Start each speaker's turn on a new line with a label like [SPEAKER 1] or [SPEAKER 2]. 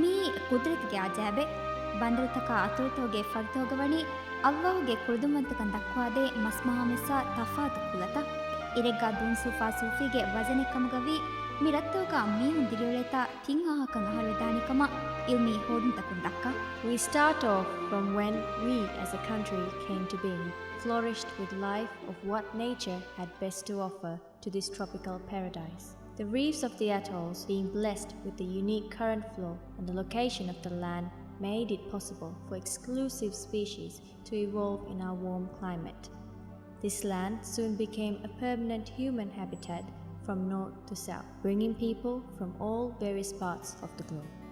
[SPEAKER 1] Me ಕುದುರೆತಿಗೆ ಆಜಾಬೆ ಬಂದರತಕ ಅತುರತೋಗೆ ಫರ್ತೋಗವಣಿ ಅಲ್ಲಾಹುಗೆ ಕುರ್ದುಮಂತಕನ್ ದಕ್ವಾದೆ ಮಸ್ಮಹಾಮೆಸ ತಫಾತು ಕುಲತ ಇರೆಗ್ಗಾ ದುನ್ ಸುಫಾ ಸೂಫಿಗೆ ವಜನೆಕ್ಕಮಗವಿ ಮಿರತ್ತೋಗ ಮೀಹುನ್ ದಿರಿಯೊಳೆತ ತಿಂಗಾಹಕಂ ಅಹಲ್ವೆದಾನಿಕಮ Ilmi ಹೋದಂತಕುನ್ ದಕ್ಕ.
[SPEAKER 2] We start off from when we as a country came to being, flourished with life of what nature had best to offer to this tropical paradise. The reefs of the atolls being blessed with the unique current flow and the location of the land made it possible for exclusive species to evolve in our warm climate. This land soon became a permanent human habitat from north to south, bringing people from all various parts of the globe.